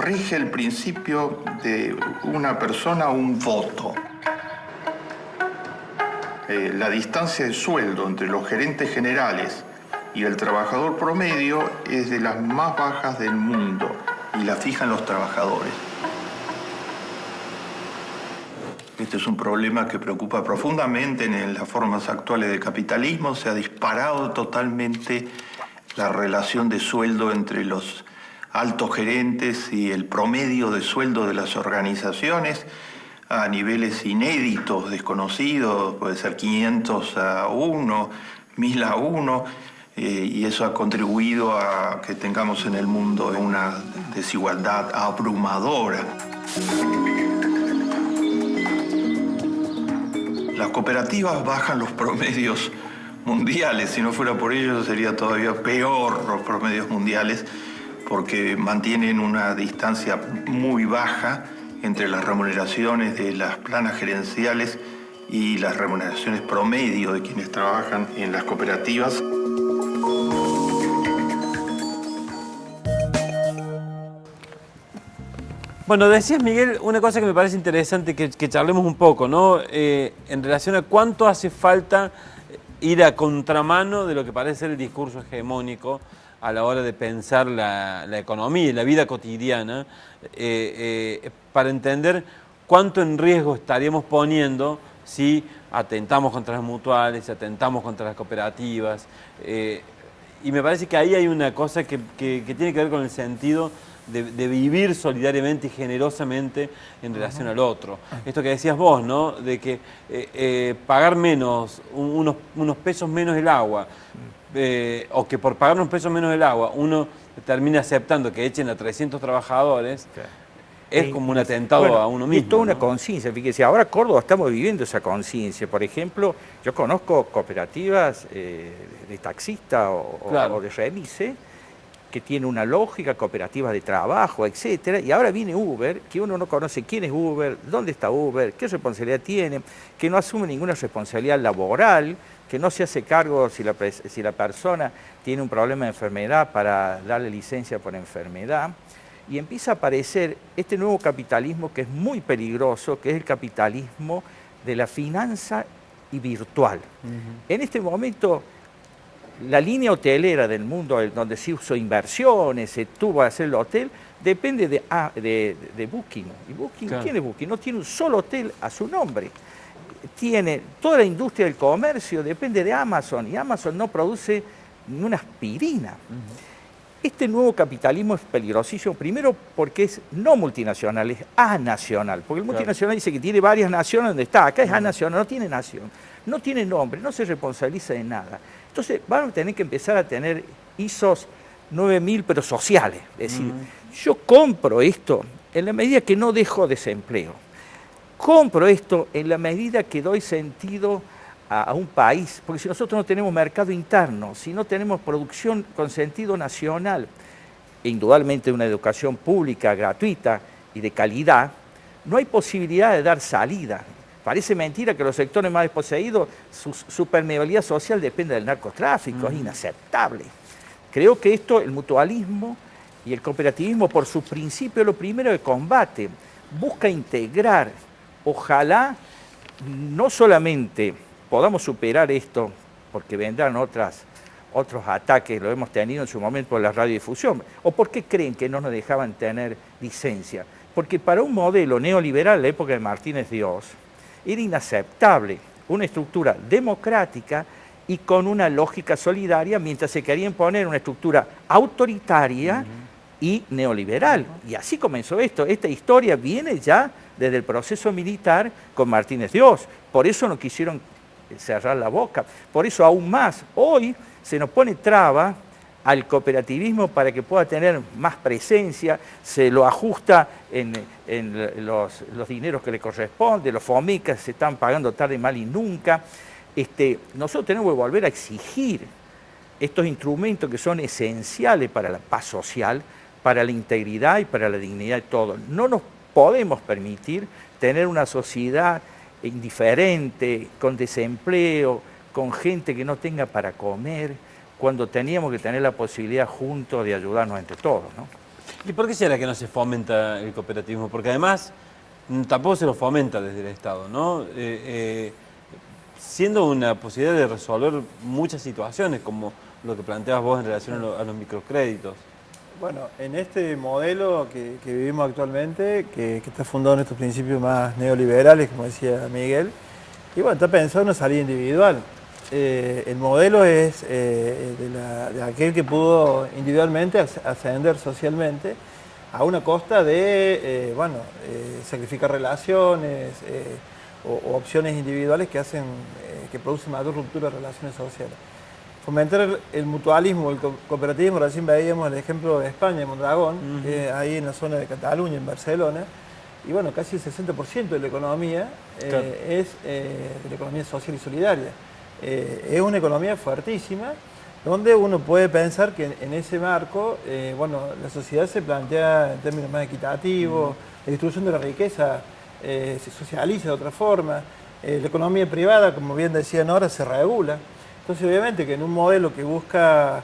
rige el principio de una persona, un voto. La distancia de sueldo entre los gerentes generales y el trabajador promedio es de las más bajas del mundo y la fijan los trabajadores. Este es un problema que preocupa profundamente en las formas actuales de capitalismo. Se ha disparado totalmente la relación de sueldo entre los altos gerentes y el promedio de sueldo de las organizaciones a niveles inéditos, desconocidos, puede ser 500 a 1, 1000 a 1, y eso ha contribuido a que tengamos en el mundo una desigualdad abrumadora. Las cooperativas bajan los promedios mundiales. Si no fuera por ello sería todavía peor los promedios mundiales, porque mantienen una distancia muy baja entre las remuneraciones de las planas gerenciales y las remuneraciones promedio de quienes trabajan en las cooperativas. Bueno, decías, Miguel, una cosa que me parece interesante que charlemos un poco, ¿no? En relación a cuánto hace falta ir a contramano de lo que parece ser el discurso hegemónico a la hora de pensar la economía y la vida cotidiana, para entender cuánto en riesgo estaríamos poniendo si atentamos contra las mutuales, si atentamos contra las cooperativas. Y me parece que ahí hay una cosa que tiene que ver con el sentido de vivir solidariamente y generosamente en relación al otro. Esto que decías vos, ¿no? De que pagar menos, unos pesos menos el agua, o que por pagar unos pesos menos el agua uno termina aceptando que echen a 300 trabajadores, es como un atentado a uno mismo. Es toda una ¿no? conciencia. Fíjese, ahora Córdoba estamos viviendo esa conciencia. Por ejemplo, yo conozco cooperativas de taxista o de remise, que tiene una lógica, cooperativas de trabajo, etcétera, y ahora viene Uber, que uno no conoce quién es Uber, dónde está Uber, qué responsabilidad tiene, que no asume ninguna responsabilidad laboral, que no se hace cargo si la persona tiene un problema de enfermedad para darle licencia por enfermedad, y empieza a aparecer este nuevo capitalismo que es muy peligroso, que es el capitalismo de la finanza y virtual. En este momento, la línea hotelera del mundo, donde se hizo inversiones, se tuvo a hacer el hotel, depende de Booking. ¿Y Booking? Claro. ¿Quién es Booking? No tiene un solo hotel a su nombre. Tiene toda la industria del comercio, depende de Amazon, y Amazon no produce ni una aspirina. Este nuevo capitalismo es peligrosísimo, primero porque es no multinacional, es anacional. Porque el multinacional dice que tiene varias naciones donde está, acá es anacional, no tiene nación, no tiene nombre, no se responsabiliza de nada. Entonces van a tener que empezar a tener ISOs 9000, pero sociales. Es decir, yo compro esto en la medida que no dejo desempleo. Compro esto en la medida que doy sentido a un país, porque si nosotros no tenemos mercado interno, si no tenemos producción con sentido nacional, e indudablemente una educación pública, gratuita y de calidad, no hay posibilidad de dar salida. Parece mentira que los sectores más desposeídos, su permeabilidad social depende del narcotráfico, es inaceptable. Creo que esto, el mutualismo y el cooperativismo, por su principio, lo primero que combate, busca integrar, ojalá no solamente podamos superar esto, porque vendrán otros ataques, lo hemos tenido en su momento por la radiodifusión, o por qué creen que no nos dejaban tener licencia, porque para un modelo neoliberal en la época de Martínez Dios, era inaceptable una estructura democrática y con una lógica solidaria, mientras se quería imponer una estructura autoritaria y neoliberal. Y así comenzó esto. Esta historia viene ya desde el proceso militar con Martínez Dios. Por eso no quisieron cerrar la boca. Por eso aún más, hoy se nos pone traba al cooperativismo para que pueda tener más presencia, se lo ajusta en los dineros que le corresponden, los FOMICA se están pagando tarde, mal y nunca. Nosotros tenemos que volver a exigir estos instrumentos que son esenciales para la paz social, para la integridad y para la dignidad de todos. No nos podemos permitir tener una sociedad indiferente, con desempleo, con gente que no tenga para comer, cuando teníamos que tener la posibilidad juntos de ayudarnos entre todos, ¿no? ¿Y por qué será que no se fomenta el cooperativismo? Porque además tampoco se lo fomenta desde el Estado, ¿no? Siendo una posibilidad de resolver muchas situaciones, como lo que planteabas vos en relación a los microcréditos. Bueno, en este modelo que vivimos actualmente, que está fundado en estos principios más neoliberales, como decía Miguel, y bueno, está pensado en una salida individual. El modelo es de aquel que pudo individualmente ascender socialmente a una costa de, sacrificar relaciones o opciones individuales que hacen, que producen mayor ruptura de relaciones sociales. Fomentar el mutualismo, el cooperativismo, recién veíamos el ejemplo de España, de Mondragón, ahí en la zona de Cataluña, en Barcelona, y bueno, casi el 60% de la economía es de la economía social y solidaria. Es una economía fuertísima, donde uno puede pensar que en ese marco, la sociedad se plantea en términos más equitativos, la distribución de la riqueza se socializa de otra forma, la economía privada, como bien decían ahora, se regula. Entonces, obviamente que en un modelo que busca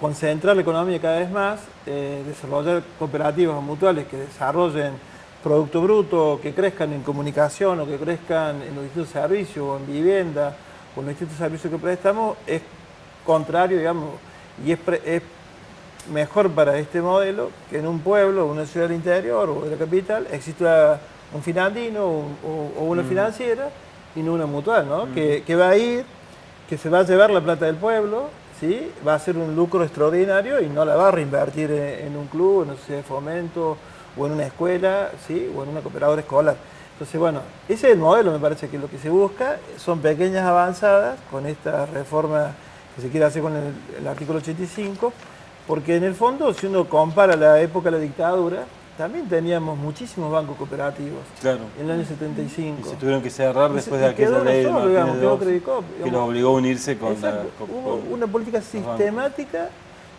concentrar la economía cada vez más, desarrollar cooperativas o mutuales que desarrollen producto bruto, que crezcan en comunicación o que crezcan en los distintos servicios o en vivienda o en los distintos servicios que prestamos, es contrario, digamos, y es mejor para este modelo que en un pueblo, una ciudad del interior o de la capital exista un finandino o una financiera y no una mutual, ¿no? Que va a ir, que se va a llevar la plata del pueblo, ¿sí? Va a hacer un lucro extraordinario y no la va a reinvertir en un club, en una sociedad de fomento o en una escuela, ¿sí? O en una cooperadora escolar. Entonces, bueno, ese es el modelo, me parece que lo que se busca son pequeñas avanzadas con esta reforma que se quiere hacer con el artículo 85, porque en el fondo, si uno compara la época de la dictadura, también teníamos muchísimos bancos cooperativos, claro, en el año 75. Y se tuvieron que cerrar después de aquella ley de Martínez II, que los obligó a unirse con Hubo una política sistemática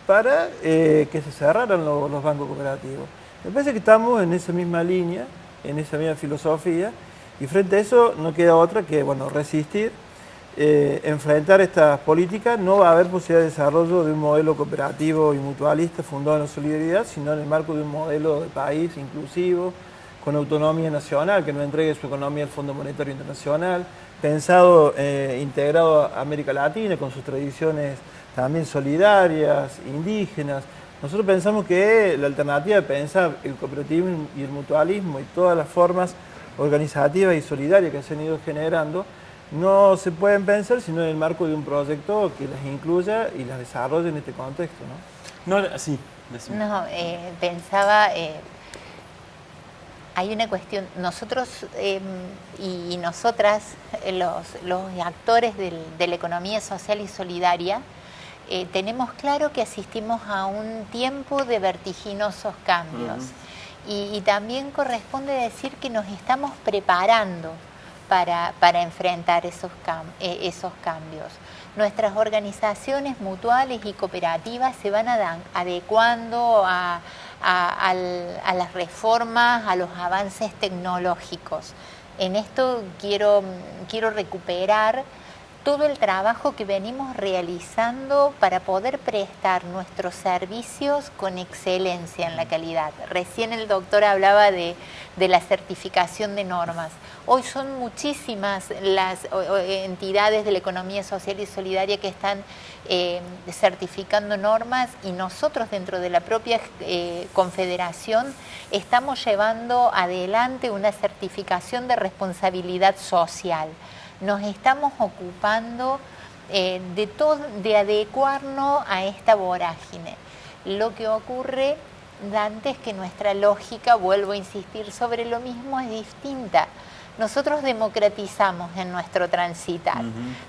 para que se cerraran los bancos cooperativos. Me parece que estamos en esa misma línea, en esa misma filosofía, y frente a eso no queda otra que, bueno, resistir, enfrentar estas políticas. No va a haber posibilidad de desarrollo de un modelo cooperativo y mutualista fundado en la solidaridad, sino en el marco de un modelo de país inclusivo, con autonomía nacional, que no entregue su economía al Fondo Monetario Internacional, pensado, integrado a América Latina, con sus tradiciones también solidarias, indígenas. Nosotros pensamos que la alternativa de pensar el cooperativismo y el mutualismo y todas las formas organizativas y solidarias que se han ido generando no se pueden pensar sino en el marco de un proyecto que las incluya y las desarrolle en este contexto, ¿no? No, sí, decime. No, pensaba, hay una cuestión, nosotros y nosotras, los actores de la economía social y solidaria, tenemos claro que asistimos a un tiempo de vertiginosos cambios y también corresponde decir que nos estamos preparando para enfrentar esos cambios. Nuestras organizaciones mutuales y cooperativas se van adecuando a las reformas, a los avances tecnológicos. En esto quiero recuperar todo el trabajo que venimos realizando para poder prestar nuestros servicios con excelencia en la calidad. Recién el doctor hablaba de la certificación de normas. Hoy son muchísimas las entidades de la economía social y solidaria que están certificando normas y nosotros dentro de la propia confederación estamos llevando adelante una certificación de responsabilidad social. Nos estamos ocupando de adecuarnos a esta vorágine. Lo que ocurre, Dante, es que nuestra lógica, vuelvo a insistir sobre lo mismo, es distinta. Nosotros democratizamos en nuestro transitar.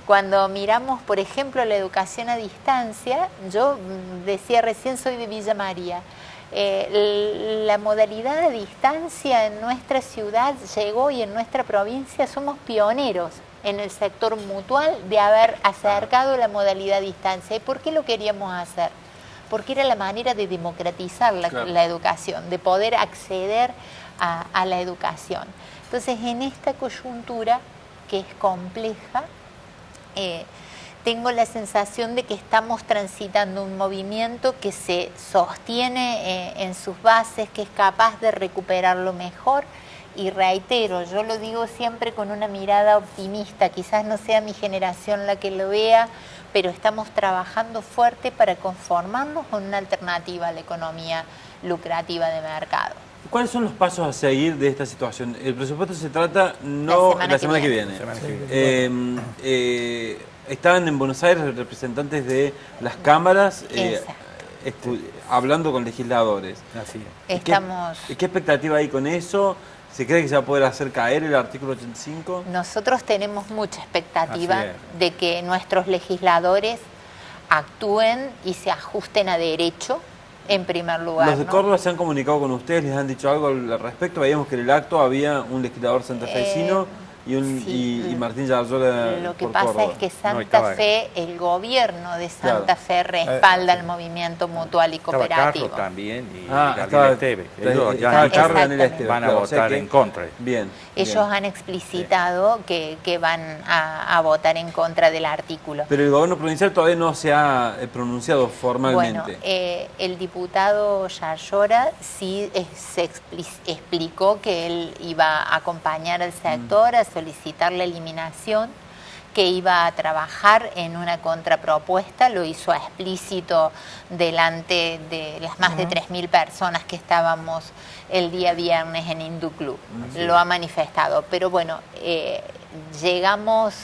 Cuando miramos, por ejemplo, la educación a distancia, yo decía recién, soy de Villa María. La modalidad a distancia en nuestra ciudad llegó y en nuestra provincia somos pioneros en el sector mutual de haber acercado la modalidad a distancia. ¿Y por qué lo queríamos hacer? Porque era la manera de democratizar la educación, de poder acceder a la educación. Entonces, en esta coyuntura, que es compleja, tengo la sensación de que estamos transitando un movimiento que se sostiene en sus bases, que es capaz de recuperarlo mejor. Y reitero, yo lo digo siempre con una mirada optimista, quizás no sea mi generación la que lo vea, pero estamos trabajando fuerte para conformarnos con una alternativa a la economía lucrativa de mercado. ¿Cuáles son los pasos a seguir de esta situación? El presupuesto se trata la semana que viene. Estaban en Buenos Aires representantes de las cámaras hablando con legisladores. Así es. ¿Qué expectativa hay con eso? ¿Se cree que se va a poder hacer caer el artículo 85? Nosotros tenemos mucha expectativa de que nuestros legisladores actúen y se ajusten a derecho, en primer lugar. ¿Los de Córdoba se han comunicado con ustedes? ¿Les han dicho algo al respecto? Veíamos que en el acto había un legislador santafesino y Martín Yarzola. Lo que por pasa Córdoba. es que Santa Fe, el gobierno de Santa Fe respalda el movimiento mutual y cooperativo. Estaba Carlos también y estaba Esteve. Ellos ya van a votar en contra. Bien. Ellos han explicitado que van a votar en contra del artículo. Pero el gobierno provincial todavía no se ha pronunciado formalmente. Bueno, el diputado Yarlora sí se explicó que él iba a acompañar al sector a solicitar la eliminación, que iba a trabajar en una contrapropuesta, lo hizo explícito delante de las más de 3.000 personas que estábamos el día viernes en Induclub. Lo ha manifestado, pero bueno, llegamos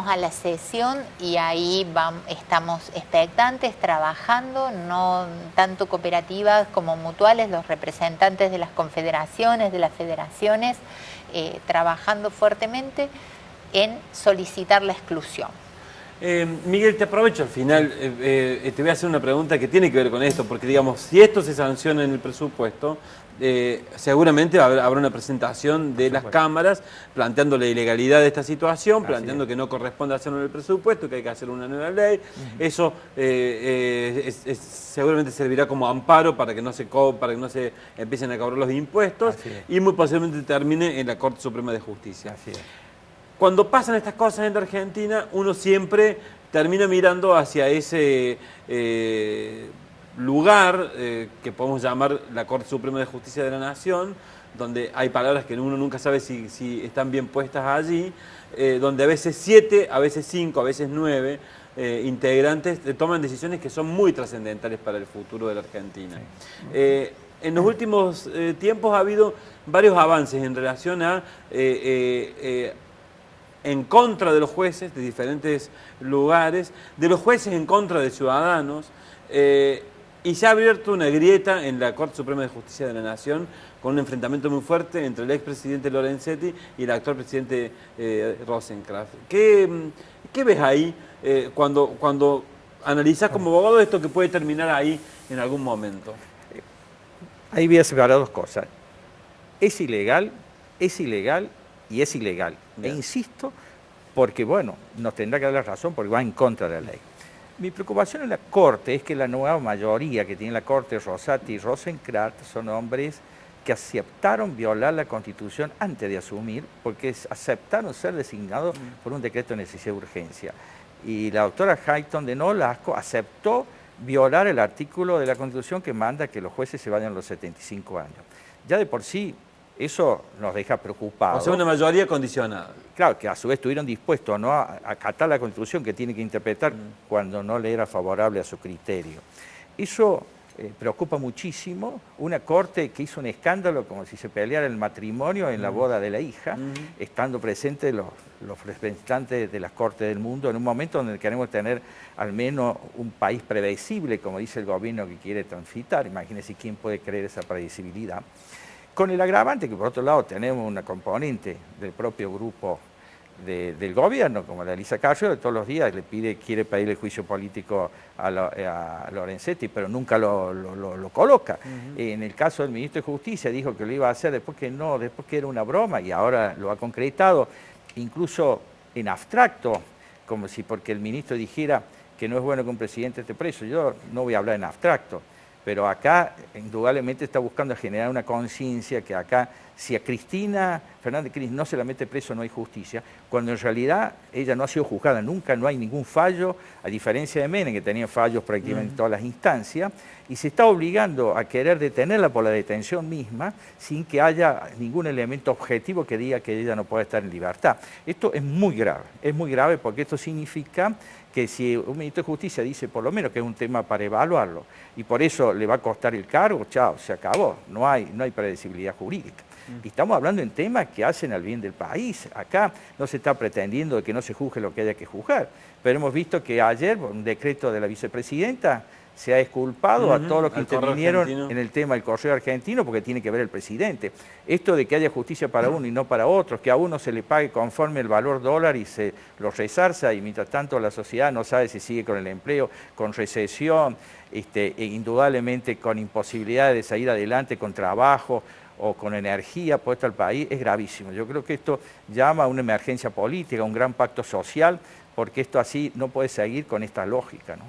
a la sesión y ahí estamos expectantes, trabajando, no tanto cooperativas como mutuales, los representantes de las confederaciones, de las federaciones, trabajando fuertemente en solicitar la exclusión. Miguel, te aprovecho al final, te voy a hacer una pregunta que tiene que ver con esto, porque digamos, si esto se sanciona en el presupuesto, seguramente habrá una presentación de las cámaras planteando la ilegalidad de esta situación, planteando que no corresponde hacerlo en el presupuesto, que hay que hacer una nueva ley. Eso seguramente servirá como amparo para que no se empiecen a cobrar los impuestos y muy posiblemente termine en la Corte Suprema de Justicia. Así es. Cuando pasan estas cosas en la Argentina, uno siempre termina mirando hacia ese lugar que podemos llamar la Corte Suprema de Justicia de la Nación, donde hay palabras que uno nunca sabe si están bien puestas allí, donde a veces 7, a veces 5, a veces 9 integrantes toman decisiones que son muy trascendentales para el futuro de la Argentina. En los últimos tiempos ha habido varios avances en relación a en contra de los jueces de diferentes lugares, de los jueces en contra de ciudadanos, y se ha abierto una grieta en la Corte Suprema de Justicia de la Nación con un enfrentamiento muy fuerte entre el expresidente Lorenzetti y el actual presidente Rosenkrantz. ¿Qué ves ahí cuando analizás como abogado esto que puede terminar ahí en algún momento? Ahí voy a separar dos cosas. Es ilegal y es ilegal. Bien. E insisto, porque bueno, nos tendrá que dar la razón porque va en contra de la ley. Mi preocupación en la Corte es que la nueva mayoría que tiene la Corte, Rosati y Rosenkrantz, son hombres que aceptaron violar la Constitución antes de asumir, porque aceptaron ser designados por un decreto de necesidad de urgencia. Y la doctora Hayton de Nolasco aceptó violar el artículo de la Constitución que manda que los jueces se vayan a los 75 años. Ya de por sí, eso nos deja preocupados. O sea, una mayoría condicionada. Claro, que a su vez estuvieron dispuestos ¿no? a acatar la Constitución que tiene que interpretar cuando no le era favorable a su criterio. Eso preocupa muchísimo. Una corte que hizo un escándalo como si se peleara el matrimonio en la boda de la hija, estando presentes los representantes de las cortes del mundo en un momento donde queremos tener al menos un país predecible, como dice el gobierno que quiere transitar. Imagínense quién puede creer esa predecibilidad. Con el agravante que por otro lado tenemos una componente del propio grupo del gobierno, como la Elisa Carrió, de todos los días quiere pedir el juicio político a Lorenzetti, pero nunca lo coloca. En el caso del ministro de Justicia dijo que lo iba a hacer después que era una broma y ahora lo ha concretado, incluso en abstracto, como si porque el ministro dijera que no es bueno que un presidente esté preso. Yo no voy a hablar en abstracto. pero acá indudablemente está buscando generar una conciencia que acá, si a Cristina Fernández de Kirchner no se la mete preso, no hay justicia, cuando en realidad ella no ha sido juzgada nunca, no hay ningún fallo, a diferencia de Menem, que tenía fallos prácticamente en todas las instancias, y se está obligando a querer detenerla por la detención misma, sin que haya ningún elemento objetivo que diga que ella no puede estar en libertad. Esto es muy grave porque esto significa que si un ministro de Justicia dice por lo menos que es un tema para evaluarlo, y por eso le va a costar el cargo, chao, se acabó, no hay predecibilidad jurídica. Y estamos hablando en temas que hacen al bien del país. Acá no se está pretendiendo de que no se juzgue lo que haya que juzgar, pero hemos visto que ayer, por un decreto de la vicepresidenta, se ha exculpado a todos los que intervinieron en el tema del correo argentino porque tiene que ver el presidente. Esto de que haya justicia para uno y no para otros, que a uno se le pague conforme el valor dólar y se lo resarza, y mientras tanto la sociedad no sabe si sigue con el empleo, con recesión, e indudablemente con imposibilidad de salir adelante, con trabajo o con energía puesta al país, es gravísimo. Yo creo que esto llama a una emergencia política, a un gran pacto social, porque esto así no puede seguir con esta lógica, ¿no?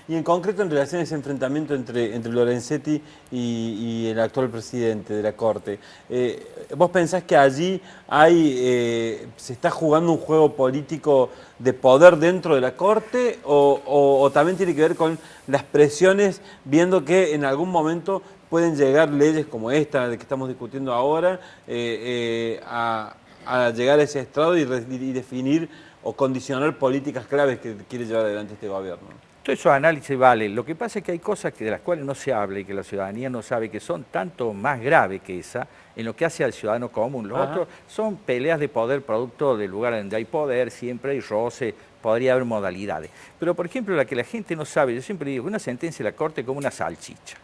Y en concreto en relación a ese enfrentamiento entre Lorenzetti y el actual presidente de la Corte, ¿vos pensás que allí se está jugando un juego político de poder dentro de la Corte o también tiene que ver con las presiones, viendo que en algún momento pueden llegar leyes como esta de que estamos discutiendo ahora a llegar a ese estrado y definir o condicionar políticas claves que quiere llevar adelante este gobierno? Todo eso análisis vale. Lo que pasa es que hay cosas de las cuales no se habla y que la ciudadanía no sabe, que son tanto más graves que esa, en lo que hace al ciudadano común. Los otros son peleas de poder producto del lugar donde hay poder, siempre hay roce, podría haber modalidades. Pero, por ejemplo, la que la gente no sabe, yo siempre digo que una sentencia de la Corte es como una salchicha.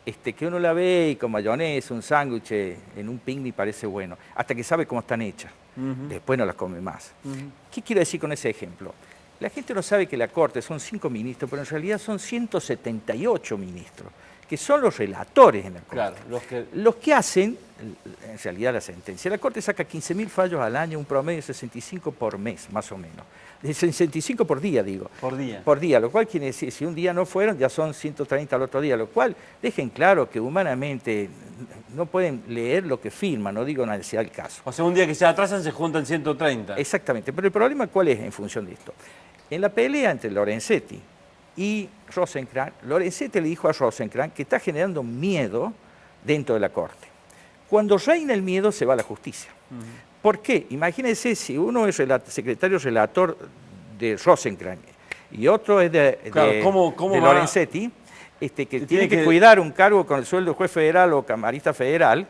Que uno la ve y con mayonesa, un sándwich, en un picnic parece bueno, hasta que sabe cómo están hechas. Después no las come más. ¿Qué quiero decir con ese ejemplo? La gente no sabe que la Corte son 5 ministros, pero en realidad son 178 ministros, que son los relatores en la Corte. Claro, los que hacen, en realidad, la sentencia. La Corte saca 15.000 fallos al año, un promedio de 65 por mes, más o menos. De 65 por día, digo. Por día. Por día, lo cual quiere decir, si un día no fueron, ya son 130 al otro día, lo cual dejen claro que humanamente no pueden leer lo que firman, no digo nada, sea el caso. O sea, un día que se atrasan se juntan 130. Exactamente, pero el problema ¿cuál es en función de esto? En la pelea entre Lorenzetti y Rosenkrantz, Lorenzetti le dijo a Rosenkrantz que está generando miedo dentro de la Corte. Cuando reina el miedo se va a la justicia. ¿Por qué? Imagínense si uno es secretario relator de Rosenkrantz y otro es de Lorenzetti, que tiene que cuidar un cargo con el sueldo de juez federal o camarista federal,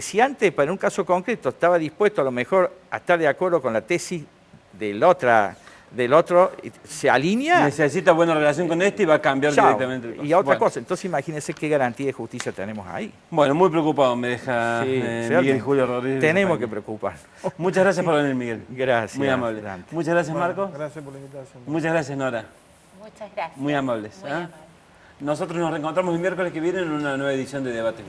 si antes para un caso concreto estaba dispuesto a lo mejor a estar de acuerdo con la tesis del otro, se alinea. Necesita buena relación con este y va a cambiar directamente el caso. Y a otra cosa, entonces imagínense qué garantía de justicia tenemos ahí. Bueno, muy preocupado me deja Miguel y Julio Rodríguez. Tenemos que preocuparnos. Muchas gracias por venir, Miguel. Gracias. Muy amable. Muchas gracias, Marcos. Gracias por la invitación. Muchas gracias, Nora. Muchas gracias. Muy amables. Muy amables. Nosotros nos reencontramos el miércoles que viene en una nueva edición de Debate.